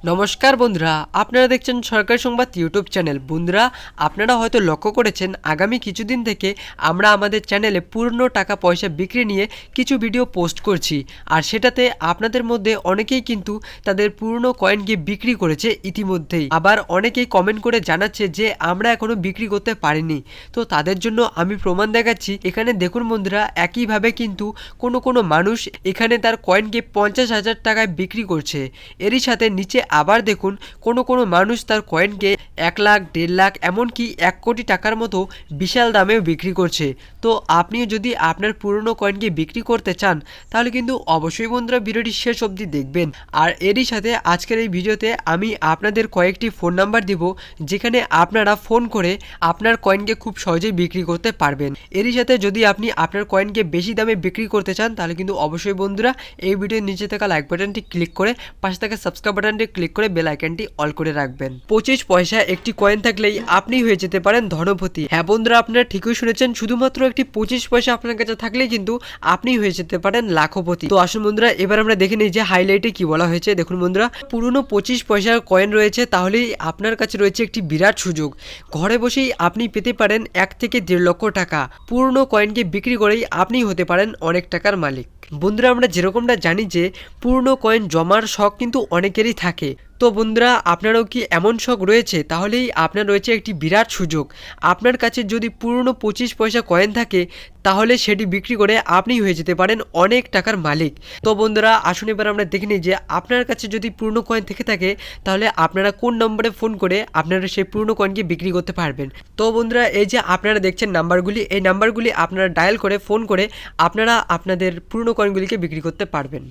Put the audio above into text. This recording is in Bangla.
নমস্কার বন্ধুরা, আপনারা দেখছেন সরকারি সংবাদ ইউটিউব চ্যানেল। বন্ধুরা, আপনারা হয়তো লক্ষ্য করেছেন আগামী কিছুদিন থেকে আমরা আমাদের চ্যানেলে পুরনো টাকা পয়সা বিক্রি নিয়ে কিছু ভিডিও পোস্ট করছি। আর সেটাতে আপনাদের মধ্যে অনেকেই কিন্তু তাদের পুরনো কয়েন গিয়ে বিক্রি করেছে ইতিমধ্যেই। আবার অনেকেই কমেন্ট করে জানাচ্ছে যে আমরা এখনো বিক্রি করতে পারিনি। তো তাদের জন্য আমি প্রমাণ দেখাচ্ছি। এখানে দেখুন বন্ধুরা, একইভাবে কিন্তু কোনো মানুষ এখানে তার কয়েনকে 50,000 টাকায় বিক্রি করছে। এরই সাথে নিচে আবার দেখুন কোনো মানুষ তার কয়েনকে 1 লাখ, 1.5 লাখ, এমনকি 1 কোটি টাকার মতো বিশাল দামেও বিক্রি করছে। তো আপনিও যদি আপনার পুরনো কয়েনকে বিক্রি করতে চান তাহলে কিন্তু অবশ্যই বন্ধুরা ভিডিওটি শেষ অবধি দেখবেন। আর এরই সাথে আজকের এই ভিডিওতে আমি আপনাদের কয়েকটি ফোন নাম্বার দিব, যেখানে আপনারা ফোন করে আপনার কয়েনকে খুব সহজেই বিক্রি করতে পারবেন। এরই সাথে যদি আপনি আপনার কয়েনকে বেশি দামে বিক্রি করতে চান তাহলে কিন্তু অবশ্যই বন্ধুরা এই ভিডিওর নিচে থাকা লাইক বাটনটি ক্লিক করে পাশে থাকা সাবস্ক্রাইব বাটনটি ক্লিক করে বেল আইকনটি অল করে রাখবেন। 25 পয়সা একটি কয়েন থাকলেই আপনি হয়ে যেতে পারেন ধনপতি। হ্যাঁ বন্ধুরা, আপনারা ঠিকই শুনেছেন, শুধুমাত্র একটি 25 পয়সা আপনার কাছে থাকলেই কিন্তু আপনি হয়ে যেতে পারেন লাখপতি। তো আসুন বন্ধুরা, এবার আমরা দেখে নিই যে হাইলাইটে কি বলা হয়েছে। দেখুন বন্ধুরা, পুরনো 25 পয়সার কয়েন রয়েছে, তাহলেই আপনার কাছে রয়েছে একটি বিরাট সুযোগ। ঘরে বসেই আপনি পেতে পারেন 1 থেকে 1.5 লক্ষ টাকা। পুরনো কয়েনকে বিক্রি করেই আপনি হতে পারেন অনেক টাকার মালিক। বন্ধুরা, আমরা যেরকমটা জানি যে পুরনো কয়েন জমার শখ কিন্তু অনেকেরই থাকে। তো বন্ধুরা, আপনারও কি এমন শখ রয়েছে? তাহলেই আপনার রয়েছে একটি বিরাট সুযোগ। আপনার কাছে যদি পুরনো 25 পয়সা কয়েন থাকে তাহলে সেটি বিক্রি করে আপনি হয়ে যেতে পারেন অনেক টাকার মালিক। তো বন্ধুরা, আসুন এবার আমরা দেখে নিই যে আপনার কাছে যদি পুরনো কয়েন থেকে থাকে তাহলে আপনারা কোন নম্বরে ফোন করে আপনারা সেই পুরনো কয়েনকে বিক্রি করতে পারবেন। তো বন্ধুরা, এই যে আপনারা দেখছেন নাম্বারগুলি, এই নাম্বারগুলি আপনারা ডায়াল করে ফোন করে আপনারা আপনাদের পুরনো কয়েনগুলিকে বিক্রি করতে পারবেন।